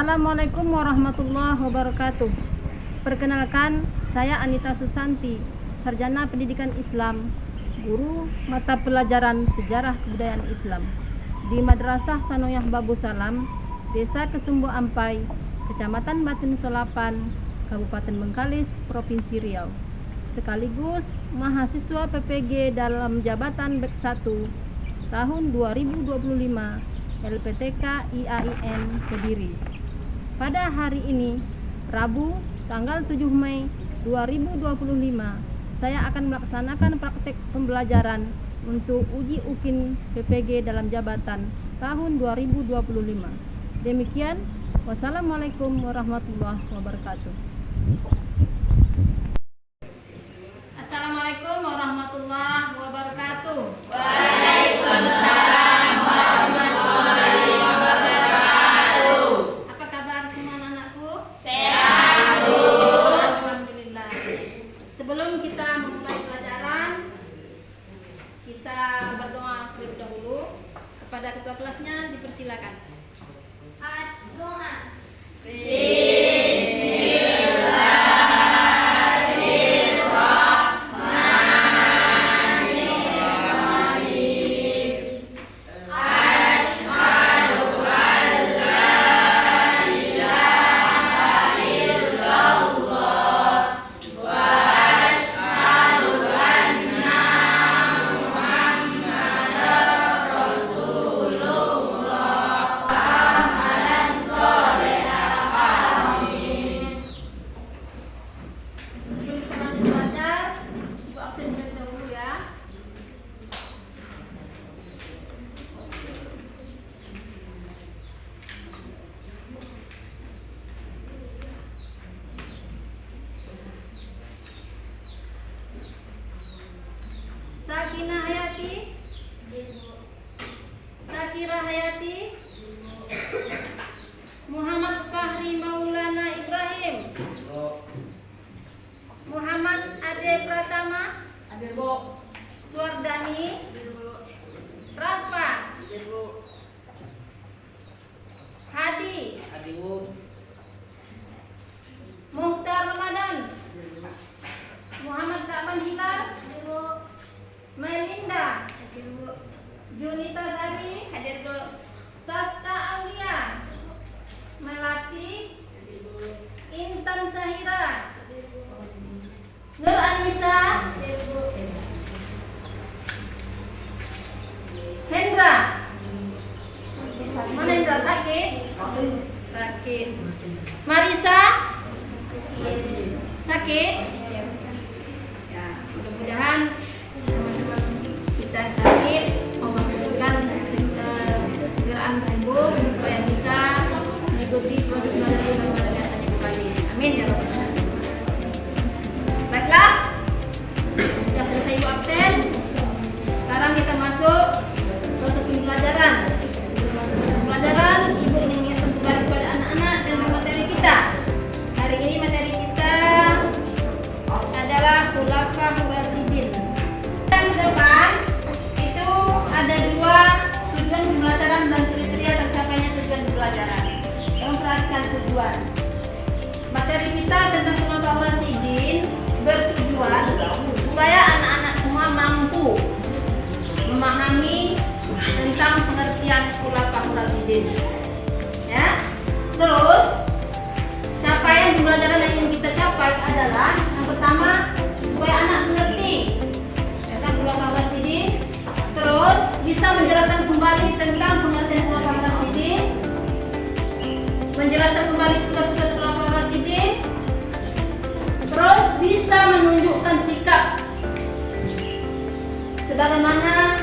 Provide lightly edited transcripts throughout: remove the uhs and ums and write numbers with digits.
Assalamualaikum warahmatullahi wabarakatuh. Perkenalkan, saya Anita Susanti, Sarjana Pendidikan Islam, guru mata pelajaran Sejarah Kebudayaan Islam di Madrasah Sanawiyah Babu Salam, Desa Kesumbu Ampai, Kecamatan Batun Solapan, Kabupaten Bengkalis, Provinsi Riau, sekaligus mahasiswa PPG dalam jabatan BEK 1 tahun 2025 LPTK IAIN Kediri. Pada hari ini, Rabu, tanggal 7 Mei 2025, saya akan melaksanakan praktek pembelajaran untuk uji UKIN PPG dalam jabatan tahun 2025. Demikian, wassalamualaikum warahmatullahi wabarakatuh. Assalamualaikum warahmatullahi wabarakatuh. Waalaikumsalam warahmatullahi wabarakatuh. Apa kabar semua anak-anakku? Sehat, Bu. Alhamdulillah. Sebelum kita memulai pelajaran, kita berdoa terlebih dahulu. Kepada ketua kelasnya dipersilakan. Doa. Sebelum kita lanjut belajar, Ibu absen terlebih dahulu ya. Sakinah Hayati, Sakira Hayati, Muhammad Fahri Maulana Ibrahim, Muhammad Ade Pratama, Suardani, Rafa, Hadi, Muhtar Ramadan, Muhammad Saban Hilal, Melinda, Junita Sari, Sasta Aulia, Melati, Intan Sahira, Nur Anissa, Hendra. Mana Hendra, sakit? Sakit. Marisa, sakit? Ya, mudah-mudahan teman-teman kita sakit Allah berikan segera sembuh supaya bisa mengikuti proses belajar yang pada biasanya kembali. Amin ya Rabbal alamin. Baiklah, sudah selesai Ibu absen. Sekarang kita masuk proses pembelajaran. Sebelum masuk proses pembelajaran, Ibu ingin mengingatkan kembali kepada anak-anak tentang materi kita. Hari ini materi kita adalah Khulafaur Rasyidin. Yang depan itu ada dua tujuan pembelajaran dan kriteria tercapainya tujuan pembelajaran. Tolong perhatikan tujuan. Materi kita tentang Khulafaur Rasyidin bertujuan supaya anak-anak semua mampu memahami tentang pengertian Khulafaur Rasyidin. Ya. Terus capaian pembelajaran yang ingin kita capai adalah yang pertama supaya anak mengerti tentang Khulafaur Rasyidin, terus bisa menjelaskan kembali tentang pengertian Khulafaur Rasyidin, menjelaskan kembali tugas-tugas Khulafaur Rasyidin, terus bisa menunjukkan sikap sebagaimana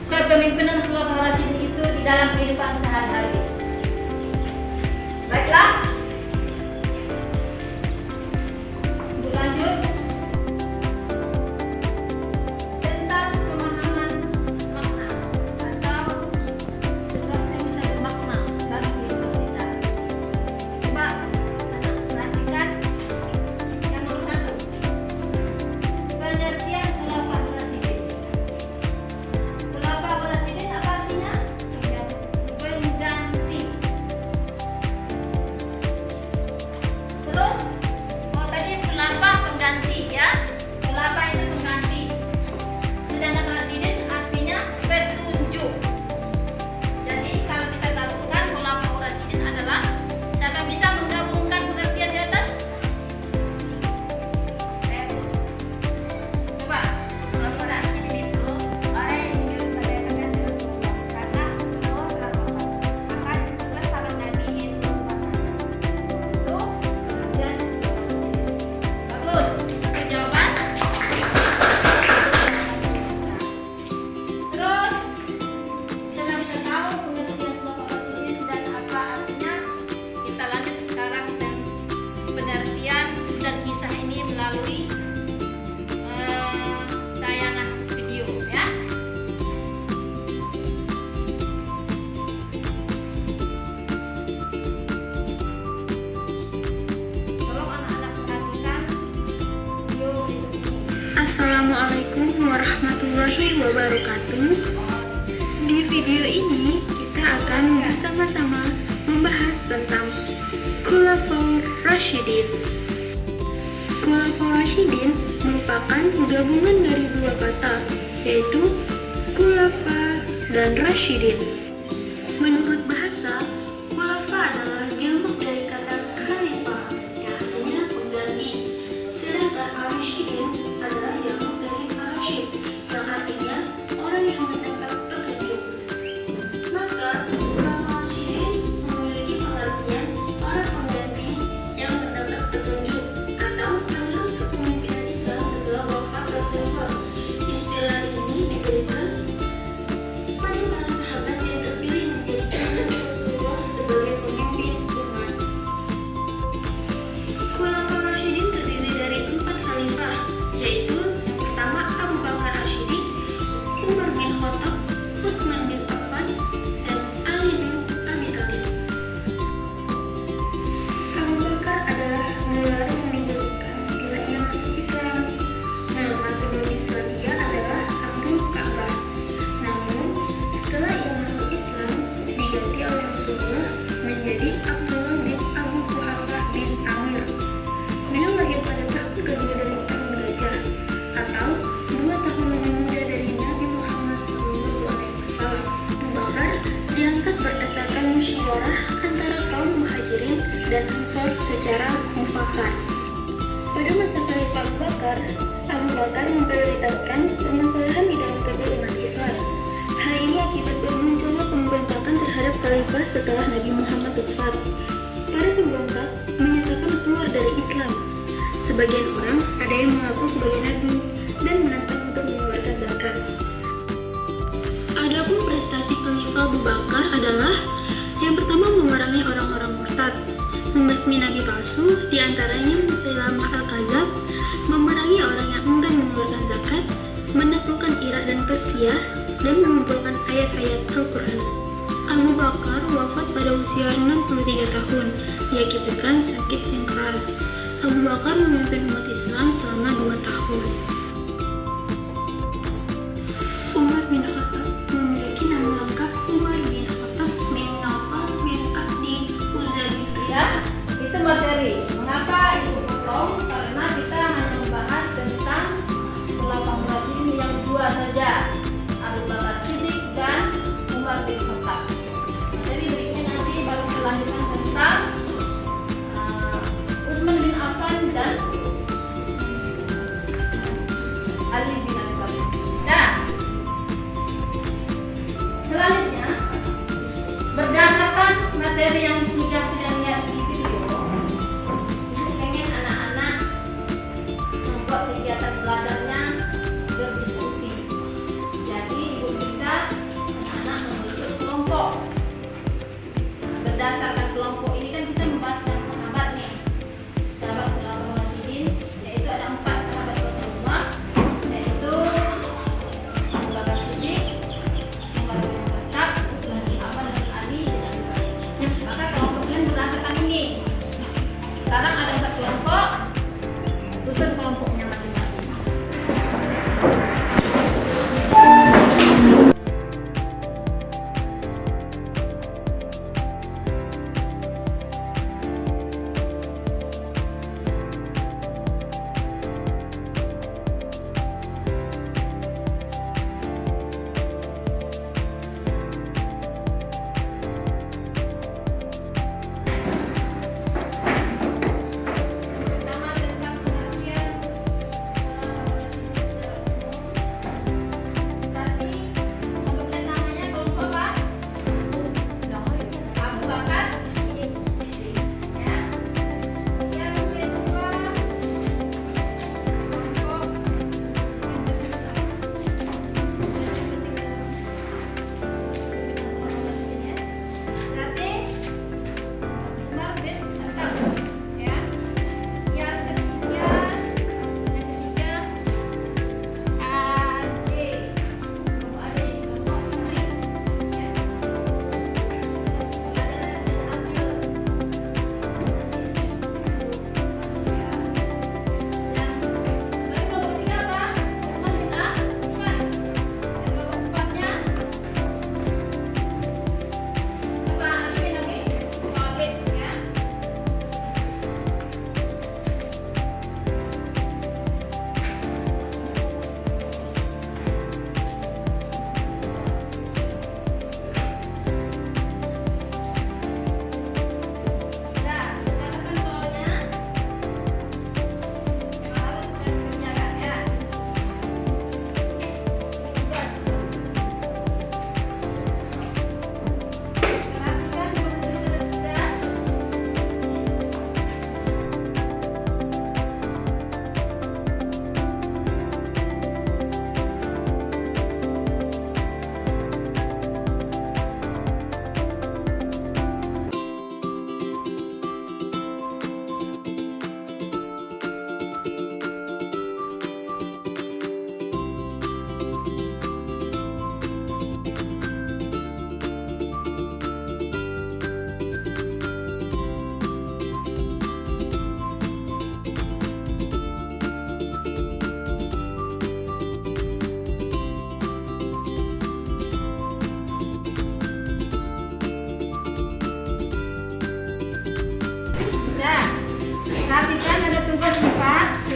kepemimpinan Khulafaur Rasyidin itu di dalam kehidupan sehari-hari. Baiklah, untuk lanjut tentang pemahaman makna atau sesuatu yang bisa bermakna bagi kehidupan kita. Coba anak perhatikan yang nomor 1, pengertian Khulafaur Rasyidin. Khulafaur Rasyidin apa artinya? Penjaga warahmatullahi wabarakatuh. Di video ini kita akan bersama-sama membahas tentang Khulafaur Rasyidin. Khulafaur Rasyidin merupakan gabungan dari dua kata, yaitu khulafa dan rasyidin. Menurut bahasa, khulafa adalah jamak dari kata khalifah yang artinya pengganti, sedangkan rasyidin adalah jamak dari rasyid yang artinya orang yang mendapat petunjuk. Maka khulafaur rasyidin memiliki pengertian orang pengganti yang mendapat petunjuk atau penerus kepemimpinan Islam setelah wafat Rasulullah. Istilah ini diberikan pada para sahabat yang terpilih menjadi utusan Rasulullah sebagai pemimpin umat. Khulafaur Rasyidin terdiri dari 4 khalifah, yaitu pertama Abu Bakar Asyidin, Umar bin Khattab, Utsman bin Affan, dan Ali bin Abi Thalib. Abu Bakar adalah baru meninggalkan setelah ia masuk Islam. Nama sebelum Islam ia adalah Abdul Ka'bah. Namun, setelah ia masuk Islam, diganti oleh Rasulullah menjadi Abdullah bin Abu Quhafah bin Amir. Beliau lahir pada tahun kedua dari tahun gajah, atau 2 tahun lebih muda dari Nabi Muhammad SAW. Abu Bakar diangkat berdasarkan musyawarah antara kaum Muhajirin dan Ansor secara mufakat. Pada masa Khalifah Abu Bakar memprioritaskan permasalahan di dalam tubuh umat Islam. Hal ini akibat bermunculnya pemberontakan terhadap Khalifah setelah Nabi Muhammad wafat. Para pemberontak menyatakan keluar dari Islam. Sebagian orang ada yang mengaku sebagai nabi dan menantang untuk mengeluarkan zakat. Adapun prestasi Khalifah Abu Bakar adalah yang pertama memerangi orang-orang murtad, membasmi nabi palsu, diantaranya Musailamah al-Kadzab, memerangi orang yang enggan mengeluarkan zakat, menaklukkan Irak dan Persia, dan mengumpulkan ayat-ayat Al-Quran. Abu Bakar wafat pada usia 63 tahun, diakibatkan sakit yang keras. Abu Bakar memimpin umat Islam selama 2 tahun. Umar bin Khattab memiliki nama lengkap Umar bin Khattab bin Nawfal bin Abdi Uzza bin Ya, itu materi. Mengapa itu potong? Karena kita hanya membahas tentang Khulafaur Rasyidin yang 2 saja, Abu Bakar Siddiq dan Umar bin Khattab. Jadi berikutnya nanti baru melanjutkan tentang Utsman bin Affan dan Ali bin Abi Thalib. Nah, selanjutnya berdasarkan materi yang sudah kita lihat di video, Ibu pengen anak-anak membuat kegiatan belajarnya berdiskusi. Jadi Ibu minta anak-anak membentuk kelompok. Berdasarkan kelompok ini kan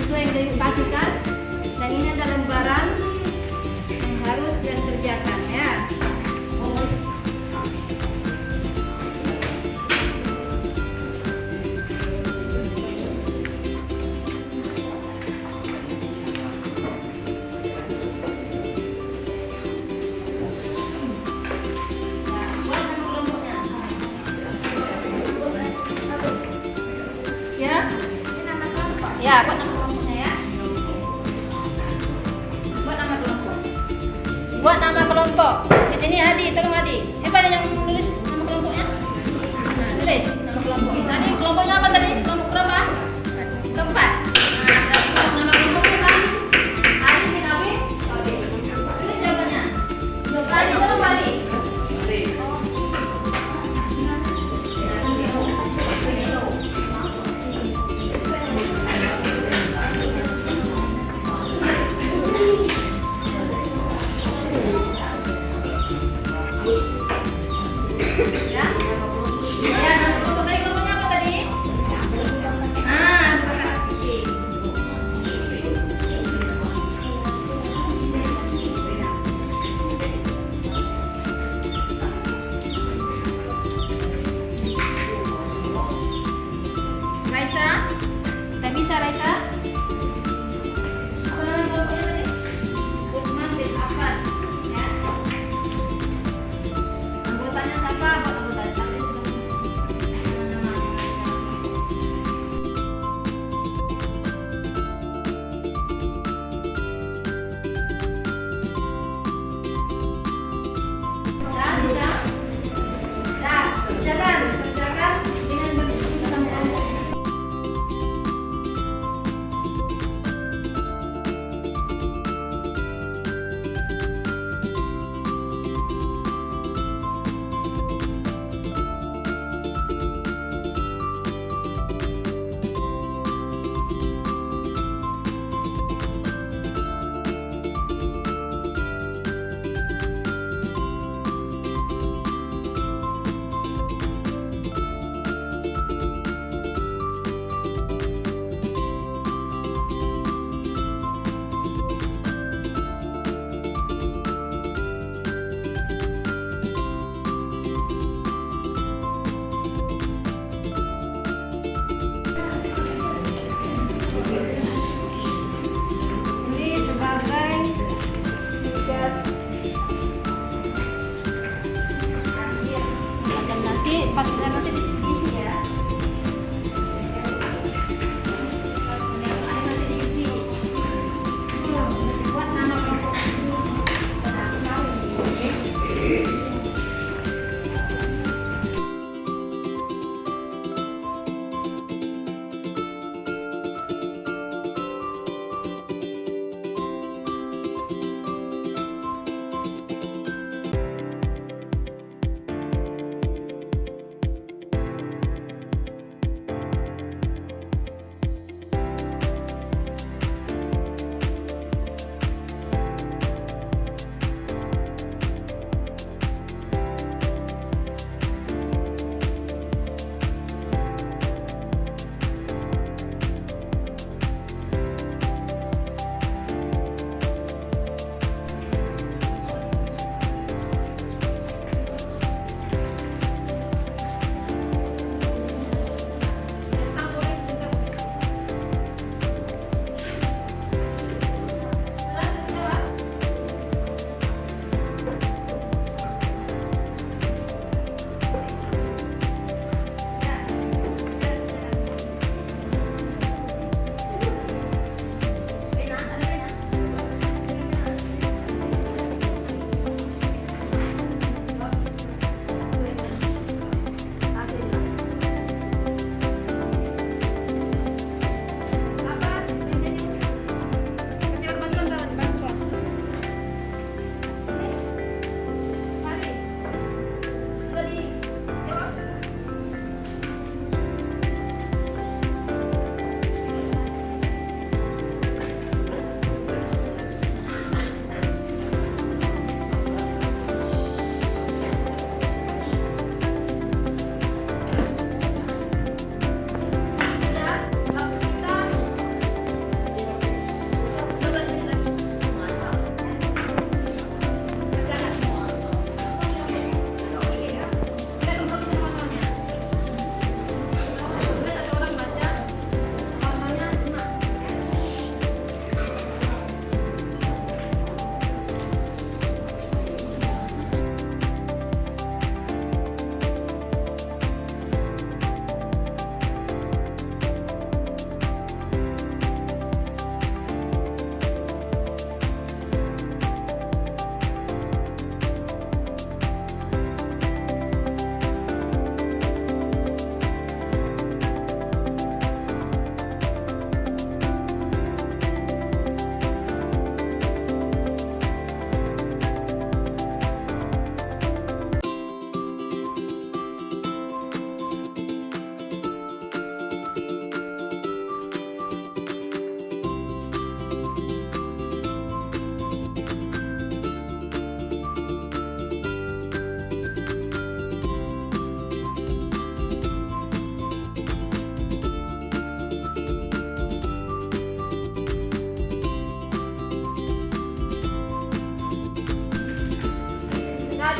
mahasiswa yang diedukasikan, dan ini ada lembaran yang harus kalian kerjakan ya. Buat nama kelompoknya. Ya, ini nama kelompok. Ya, buat nama kelompoknya ya. Buat nama kelompok. Buat nama kelompok. Di sini Hadi, tolong Hadi. Siapa yang nulis nama kelompoknya? Tulis nama kelompok. Tadi kelompoknya apa tadi? Kelompok berapa? Keempat. Nah, nama kelompoknya kan? Ali bin Abi Thalib. Tulis jawabannya. Hadi, tolong Hadi.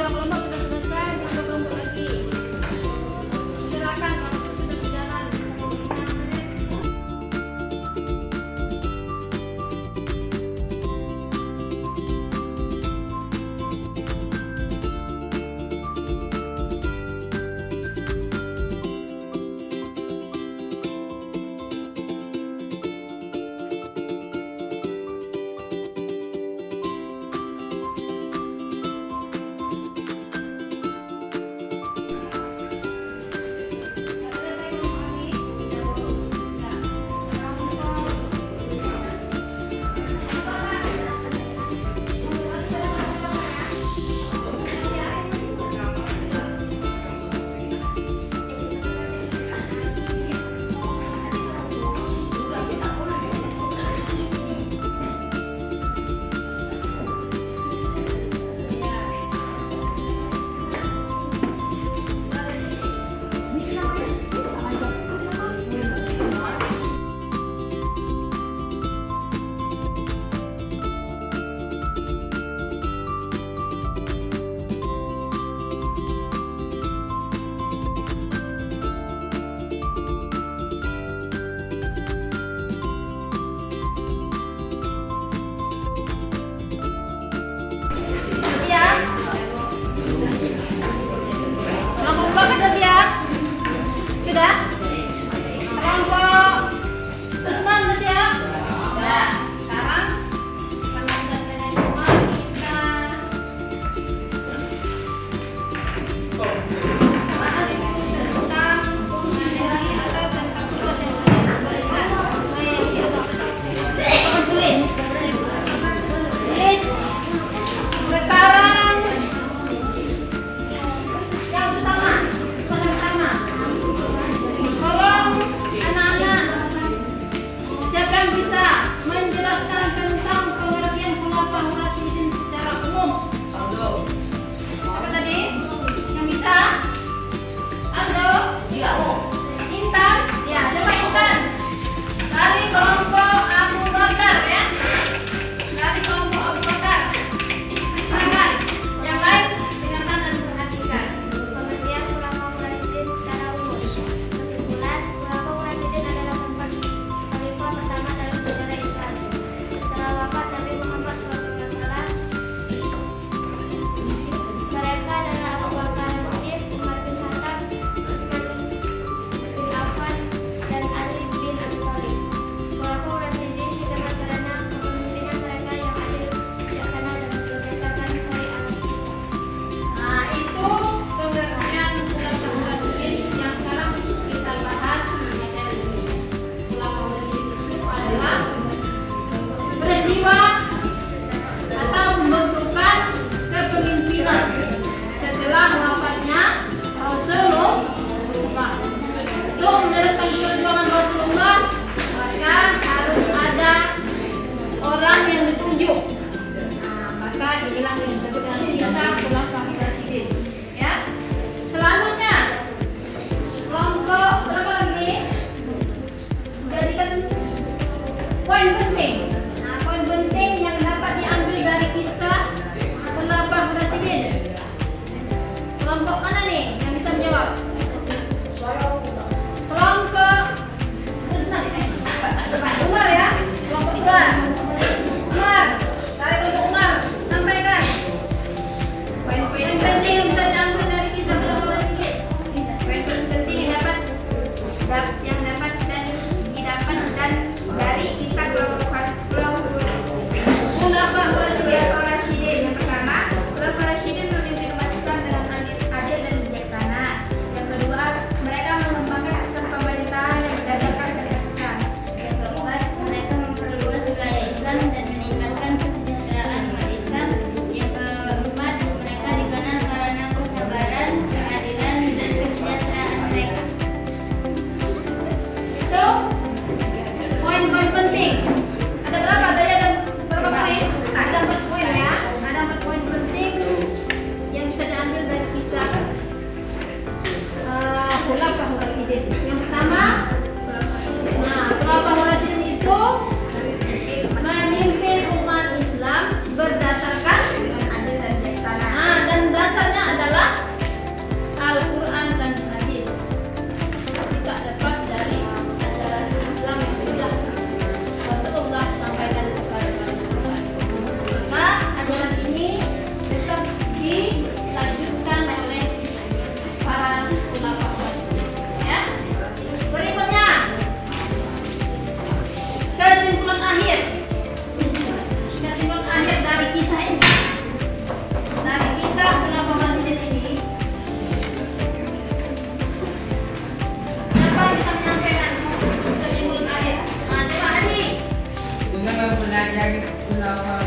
dua kelompok sudah selesai, satu kelompok lagi. Silakan kalau sudah berjalan. Siap? Kelompok dua sudah siap? Sudah? Kelompok Usman sudah siap? Sudah. Sekarang karena sudah selesai semua, kita bahas tentang materi atau tentang tugas yang sudah diberikan. Tulis. Sekarang yang pertama, tolong anak-anak, siapa yang bisa menjelaskan tentang pengertian khulafah Rasyidin secara umum? Apa tadi? Yang bisa? Andro? Iya. Intan? Ya, coba Intan. Dari kelompok Abu Bakar ya. Dari kelompok Abu Bakar. Silakan. Yang lain dengarkan dan perhatikan. Pengertian khulafah Rasyidin secara umum. Kesimpulan, khulafah Rasyidin adalah keempat khalifah pertama dalam sejarah Islam. Setelah wafat Nabi Muhammad SAW, mereka adalah Abu Bakar Rasyid, Umar bin Khattab, Utsman bin Affan, dan Ali bin Abi Thalib. Khulafah Rasyidin dikenal karena kepemimpinan mereka yang adil, bijaksana, dan berdasarkan syariat Islam. Nah, itu pengertian khulafah Rasyidin yang sekarang kita bahas. Khulafah Rasyidin itu adalah peristiwa atau pembentukan kepemimpinan setelah wafatnya Rasulullah. Untuk meneruskan perjuangan Rasulullah, maka harus ada orang yang ditunjuk. Nah, maka inilah yang disebut dengan kisah khulafah Rasyidin. Ya. Selanjutnya, kelompok berapa lagi? Jadikan poin penting. Nah, poin penting yang dapat diambil dari kisah khulafah Rasyidin. Kelompok mana nih yang bisa menjawab? Kelompok Usman, Umar ya. Kelompok dua. Umar, dari kelompok Umar, sampaikan poin-poin yang penting yang bisa diambil dari kisah khulafah Rasyidin. Poin-poin penting yang dapat dan dari kisah khulafah Rasyidin. Yang pertama, khulafah Rasyidin memimpin umat Islam dengan adil dan bijaksana. Yang kedua, mereka mengembangkan sistem pemerintahan yang berdasarkan syariat Islam. Yang keempat, mereka memperluas wilayah Islam dan meningkatkan kesejahteraan umat Islam. Yang keempat, mereka dikenal karena kesabaran, keadilan, dan kesejahteraan mereka. Itu poin-poin penting. Ada berapa? Tadi ada berapa poin? Ada 4 poin ya. Ada 4 poin penting yang bisa diambil dari kisah khulafah Rasyidin. Yang pertama, khulafah Rasyidin itu memimpin umat Islam berdasarkan adil dan bijaksana. Dan dasarnya mempelajari ulama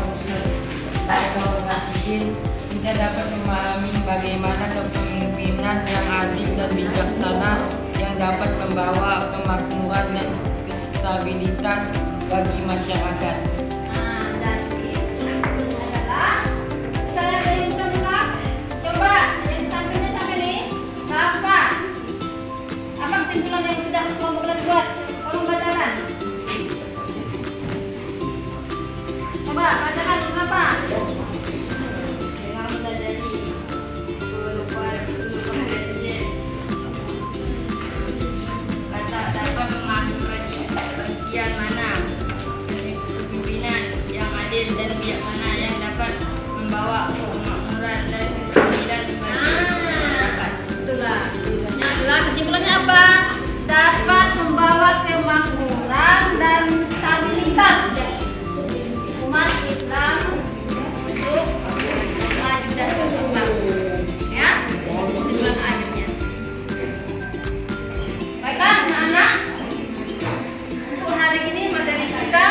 Rasyidin, kita dapat memahami bagaimana kepemimpinan yang adil dan bijaksana yang dapat membawa kemakmuran dan stabilitas bagi masyarakat. Nah, dan itu adalah misalnya dari buka. Coba yang di sampingnya sampai nih, apa? Apa kesimpulan yang sudah kelompok kalian buat? Tolong bacakan. Coba bacakan kenapa? Dengan mudah jadi kata dapat memahami bagian mana kepemimpinan yang adil dan bijaksana yang dapat membawa kemakmuran dan kestabilan bagi masyarakat. Itulah. Yang adalah kesimpulannya apa? Dapat membawa kemakmuran dan stabilitas umat Islam untuk maju dan berkembang. Ya, kesimpulan akhirnya. Baiklah, anak-anak. Untuk hari ini materi kita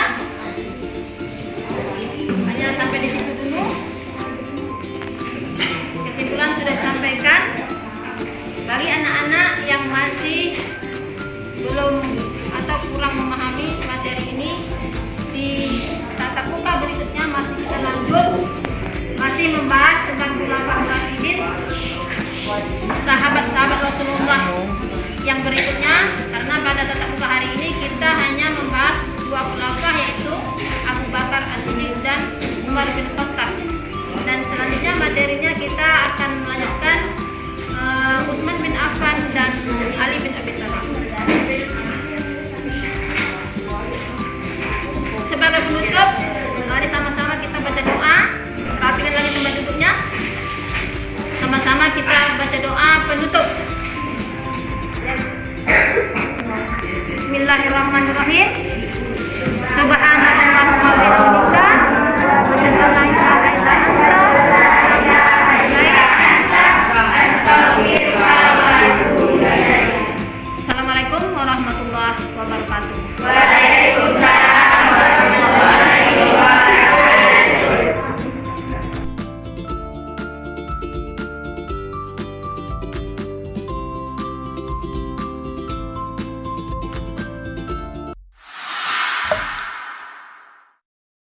hanya sampai di situ dulu. Kesimpulan sudah disampaikan. Bagi anak-anak yang masih belum atau kurang memahami materi ini, di tatap muka berikutnya masih kita lanjut, masih membahas tentang khulafaur rasyidin, sahabat-sahabat Rasulullah yang berikutnya. Karena pada tatap muka hari ini kita hanya membahas dua khulafah, yaitu Abu Bakar As-Siddiq dan Umar bin Khattab. Dan selanjutnya materinya kita akan melanjutkan Utsman bin Affan dan Ali bin Abi Thalib. Sebagai penutup, mari sama-sama kita baca doa. Rapikan lagi tempat duduknya. Sama-sama kita baca doa penutup. Bismillahirrahmanirrahim.